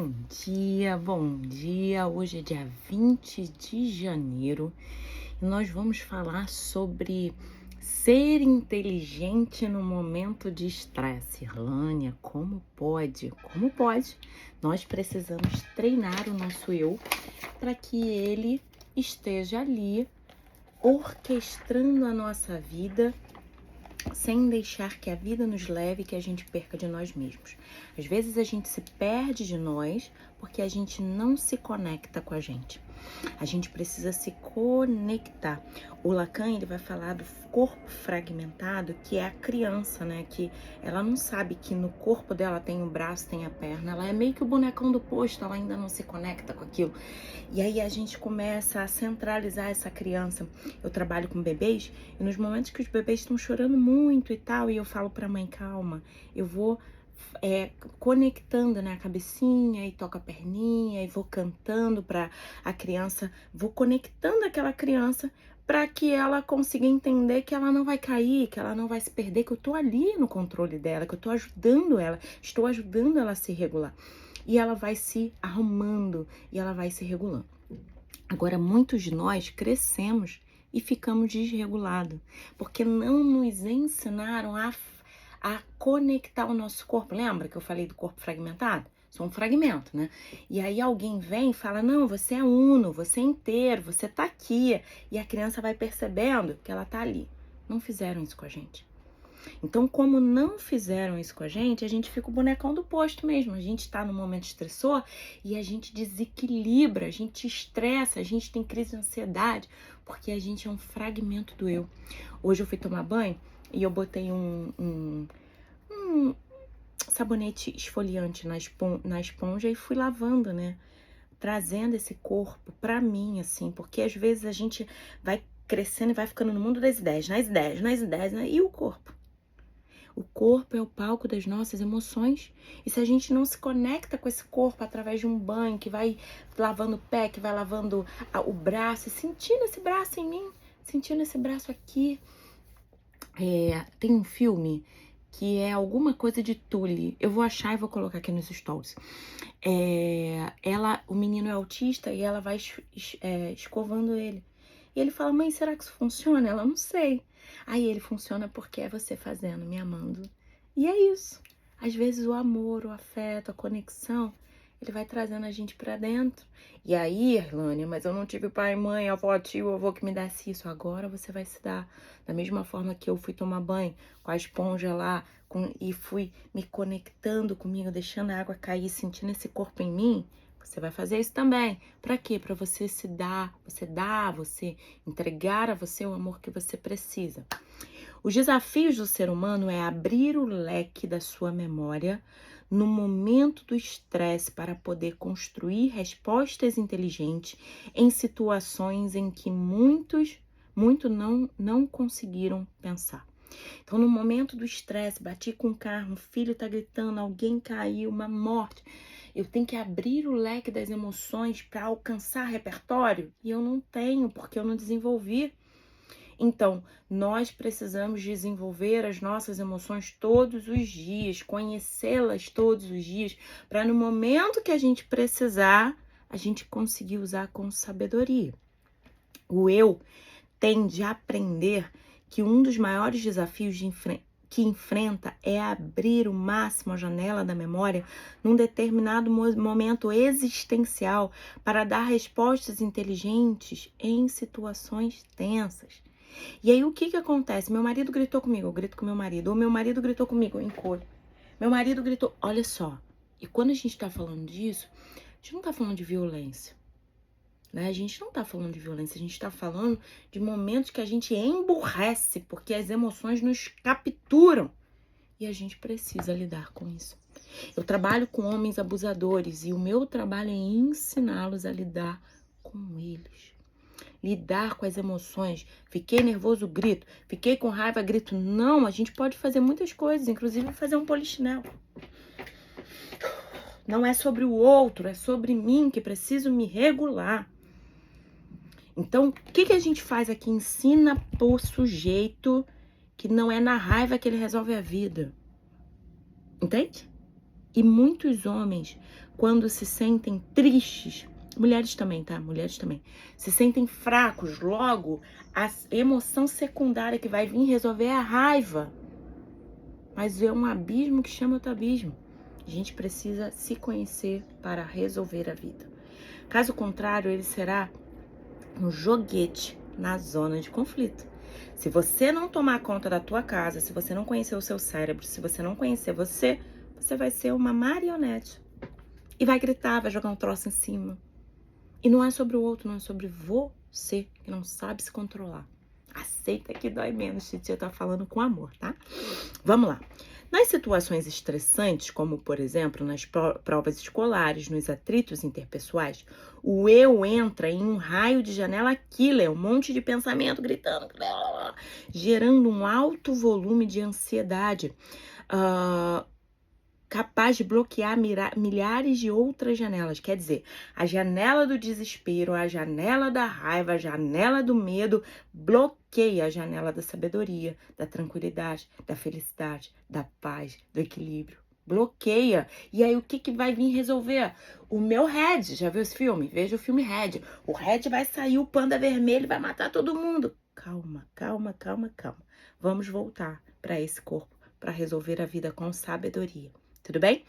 Bom dia. Hoje é dia 20 de janeiro e nós vamos falar sobre ser inteligente no momento de estresse. Irlânia, como pode? Como pode? Nós precisamos treinar o nosso eu para que ele esteja ali orquestrando a nossa vida sem deixar que a vida nos leve e que a gente perca de nós mesmos. Às vezes a gente se perde de nós porque a gente não se conecta com a gente. A gente precisa se conectar. O Lacan, ele vai falar do corpo fragmentado, que é a criança, né? Que ela não sabe que no corpo dela tem o braço, tem a perna. Ela é meio que o bonecão do posto, ela ainda não se conecta com aquilo. E aí a gente começa a centralizar essa criança. Eu trabalho com bebês e nos momentos que os bebês estão chorando muito e tal, e eu falo pra mãe, calma, eu vou conectando, né, a cabecinha e toco a perninha e vou cantando para a criança, vou conectando aquela criança para que ela consiga entender que ela não vai cair, que ela não vai se perder, que eu tô ali no controle dela, que eu tô ajudando ela, estou ajudando ela a se regular. E ela vai se arrumando e ela vai se regulando. Agora, muitos de nós crescemos e ficamos desregulados, porque não nos ensinaram a conectar o nosso corpo. Lembra que eu falei do corpo fragmentado? Sou um fragmento, né? E aí alguém vem e fala, não, você é uno, você é inteiro, você tá aqui. E a criança vai percebendo que ela tá ali. Não fizeram isso com a gente. Então, como não fizeram isso com a gente fica o bonecão do posto mesmo. A gente tá num momento estressor e a gente desequilibra, a gente estressa, a gente tem crise de ansiedade, porque a gente é um fragmento do eu. Hoje eu fui tomar banho e eu botei um sabonete esfoliante na esponja e fui lavando, né? Trazendo esse corpo pra mim, assim, porque às vezes a gente vai crescendo e vai ficando no mundo das ideias, nas ideias, né? E o corpo? O corpo é o palco das nossas emoções. E se a gente não se conecta com esse corpo através de um banho, que vai lavando o pé, que vai lavando o braço, sentindo esse braço em mim, sentindo esse braço aqui. Tem um filme que é alguma coisa de Tully. Eu vou achar e vou colocar aqui nos stories. O menino é autista e ela vai escovando ele. E ele fala, mãe, será que isso funciona? Ela, não sei. Aí ele funciona porque é você fazendo, me amando. E é isso. Às vezes o amor, o afeto, a conexão, ele vai trazendo a gente pra dentro. E aí, Irlânia, mas eu não tive pai, mãe, avó, tio, avô que me desse isso. Agora você vai se dar. Da mesma forma que eu fui tomar banho com a esponja lá e fui me conectando comigo, deixando a água cair, sentindo esse corpo em mim, você vai fazer isso também. Pra quê? Pra você se dar, você entregar a você o amor que você precisa. Os desafios do ser humano é abrir o leque da sua memória no momento do estresse para poder construir respostas inteligentes em situações em que muito não conseguiram pensar. Então, no momento do estresse, bati com o carro, um filho tá gritando, alguém caiu, uma morte. Eu tenho que abrir o leque das emoções para alcançar repertório e eu não tenho, porque eu não desenvolvi. Então, nós precisamos desenvolver as nossas emoções todos os dias, conhecê-las todos os dias, para no momento que a gente precisar, a gente conseguir usar com sabedoria. O eu tende a aprender que um dos maiores desafios que enfrenta é abrir o máximo a janela da memória num determinado momento existencial para dar respostas inteligentes em situações tensas. E aí o que acontece? Meu marido gritou comigo, eu grito com meu marido, ou meu marido gritou comigo, eu encolho. Meu marido gritou, olha só. E quando a gente tá falando disso, a gente não tá falando de violência. Né? A gente não tá falando de violência, a gente tá falando de momentos que a gente emburrece, porque as emoções nos capturam. E a gente precisa lidar com isso. Eu trabalho com homens abusadores e o meu trabalho é ensiná-los a lidar com eles. Lidar com as emoções. Fiquei nervoso, grito. Fiquei com raiva, grito. Não, a gente pode fazer muitas coisas, inclusive fazer um polichinelo. Não é sobre o outro, é sobre mim que preciso me regular. Então, o que a gente faz aqui? Ensina pro sujeito que não é na raiva que ele resolve a vida. Entende? E muitos homens, quando se sentem tristes, mulheres também, tá? Mulheres também, se sentem fracos, logo a emoção secundária que vai vir resolver é a raiva. Mas é um abismo que chama outro abismo. A gente precisa se conhecer para resolver a vida. Caso contrário, ele será um joguete na zona de conflito. Se você não tomar conta da tua casa, se você não conhecer o seu cérebro, se você não conhecer você, você vai ser uma marionete. E vai gritar, vai jogar um troço em cima. E não é sobre o outro, não é sobre você, que não sabe se controlar. Aceita que dói menos, titia tá falando com amor, tá? Vamos lá. Nas situações estressantes, como por exemplo nas provas escolares, nos atritos interpessoais, o eu entra em um raio de janela killer, um monte de pensamento gritando, gerando um alto volume de ansiedade, capaz de bloquear milhares de outras janelas. Quer dizer, a janela do desespero, a janela da raiva, a janela do medo bloqueia a janela da sabedoria, da tranquilidade, da felicidade, da paz, do equilíbrio. Bloqueia. E aí o que vai vir resolver? O meu Red, já viu esse filme? Veja o filme Red. O Red vai sair, o panda vermelho vai matar todo mundo. Calma, calma, calma, calma. Vamos voltar para esse corpo, para resolver a vida com sabedoria. Tudo bem?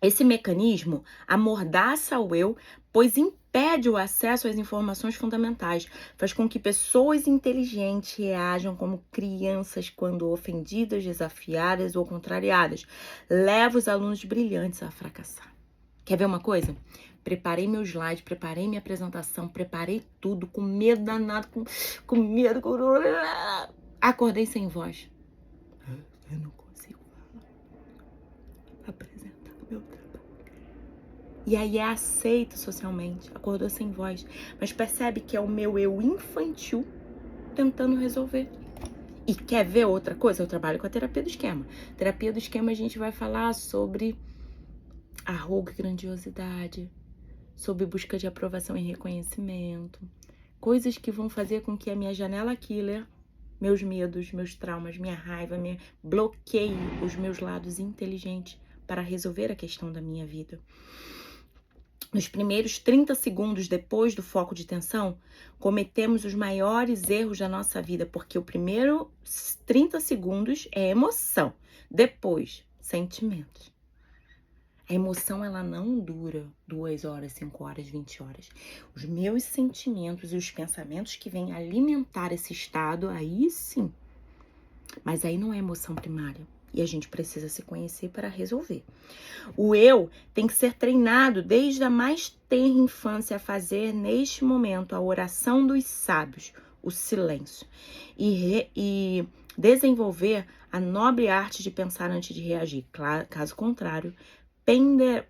Esse mecanismo amordaça o eu, pois impede o acesso às informações fundamentais, faz com que pessoas inteligentes reajam como crianças quando ofendidas, desafiadas ou contrariadas. Leva os alunos brilhantes a fracassar. Quer ver uma coisa? Preparei meu slide, preparei minha apresentação, preparei tudo, com medo danado, com medo. Acordei sem voz. Eu não consigo apresentar o meu trabalho. E aí é aceito socialmente, acordou sem voz, mas percebe que é o meu eu infantil tentando resolver. E quer ver outra coisa? Eu trabalho com a terapia do esquema. Terapia do esquema a gente vai falar sobre arrogo e grandiosidade, sobre busca de aprovação e reconhecimento, coisas que vão fazer com que a minha janela killer, meus medos, meus traumas, minha raiva, bloqueie os meus lados inteligentes para resolver a questão da minha vida. Nos primeiros 30 segundos depois do foco de tensão, cometemos os maiores erros da nossa vida, porque o primeiro 30 segundos é emoção, depois, sentimentos. A emoção, ela não dura 2 horas, 5 horas, 20 horas. Os meus sentimentos e os pensamentos que vêm alimentar esse estado, aí sim. Mas aí não é emoção primária. E a gente precisa se conhecer para resolver. O eu tem que ser treinado desde a mais tenra infância a fazer, neste momento, a oração dos sábios, o silêncio. E desenvolver a nobre arte de pensar antes de reagir. Caso contrário,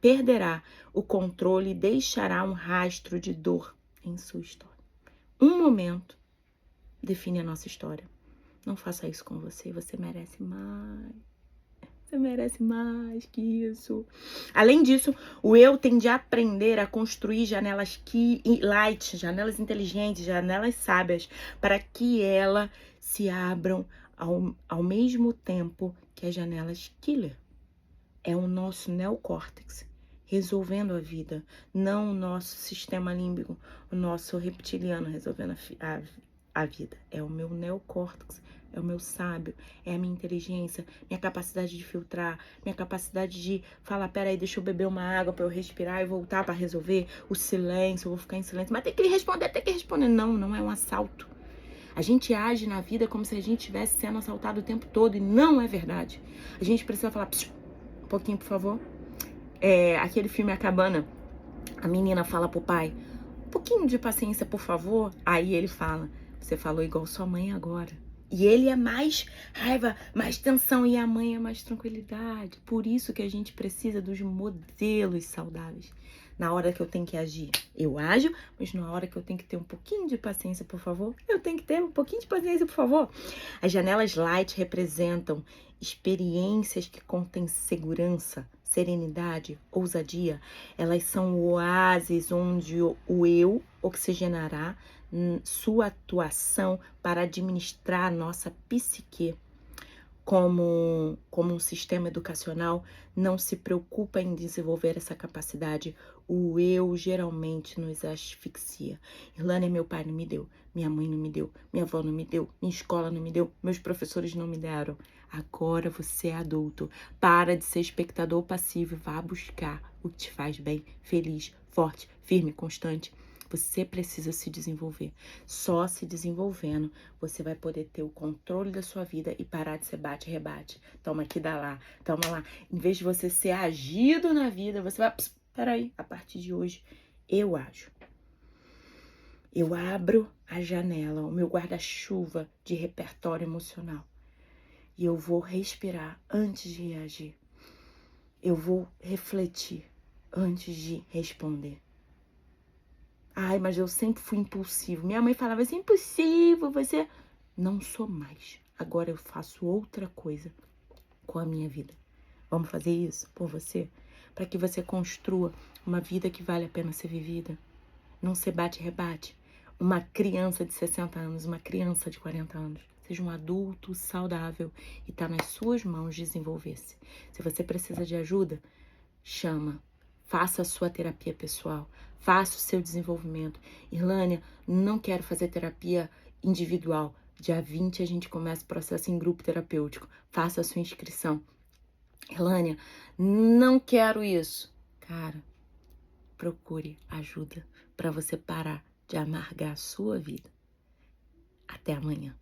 perderá o controle e deixará um rastro de dor em sua história. Um momento define a nossa história. Não faça isso com você, você merece mais. Você merece mais que isso. Além disso, o eu tem de aprender a construir janelas light, janelas inteligentes, janelas sábias, para que elas se abram ao mesmo tempo que as janelas killer. É o nosso neocórtex resolvendo a vida, não o nosso sistema límbico, o nosso reptiliano resolvendo a vida. É o meu neocórtex, é o meu sábio, é a minha inteligência, minha capacidade de filtrar, minha capacidade de falar, peraí, deixa eu beber uma água para eu respirar e voltar para resolver. O silêncio, eu vou ficar em silêncio, mas tem que responder. Não, não é um assalto. A gente age na vida como se a gente estivesse sendo assaltado o tempo todo e não é verdade. A gente precisa falar, um pouquinho, por favor. Aquele filme A Cabana, a menina fala pro pai, um pouquinho de paciência, por favor. Aí ele fala, você falou igual sua mãe agora. E ele é mais raiva, mais tensão, e a mãe é mais tranquilidade. Por isso que a gente precisa dos modelos saudáveis. Na hora que eu tenho que agir, eu ajo, mas na hora que eu tenho que ter um pouquinho de paciência, por favor, eu tenho que ter um pouquinho de paciência, por favor. As janelas light representam experiências que contêm segurança, serenidade, ousadia. Elas são oásis onde o eu oxigenará sua atuação para administrar a nossa psique como um sistema educacional não se preocupa em desenvolver essa capacidade, o eu geralmente nos asfixia. Irlânia, meu pai não me deu, minha mãe não me deu, minha avó não me deu, minha escola não me deu, meus professores não me deram. Agora você é adulto. Para de ser espectador passivo e vá buscar o que te faz bem, feliz, forte, firme, constante. Você precisa se desenvolver. Só se desenvolvendo você vai poder ter o controle da sua vida e parar de ser bate-rebate. Toma aqui, dá lá, toma lá. Em vez de você ser agido na vida, você vai... Peraí, a partir de hoje, eu ajo. Eu abro a janela, o meu guarda-chuva de repertório emocional. E eu vou respirar antes de reagir. Eu vou refletir antes de responder. Ai, mas eu sempre fui impulsivo. Minha mãe falava assim, impulsivo, você... Não sou mais. Agora eu faço outra coisa com a minha vida. Vamos fazer isso por você? Para que você construa uma vida que vale a pena ser vivida. Não se bate-rebate. Uma criança de 60 anos, uma criança de 40 anos. Seja um adulto saudável e está nas suas mãos desenvolver-se. Se você precisa de ajuda, chama. Faça a sua terapia pessoal. Faça o seu desenvolvimento. Irlânia, não quero fazer terapia individual. Dia 20 a gente começa o processo em grupo terapêutico. Faça a sua inscrição. Irlânia, não quero isso. Cara, procure ajuda para você parar de amargar a sua vida. Até amanhã.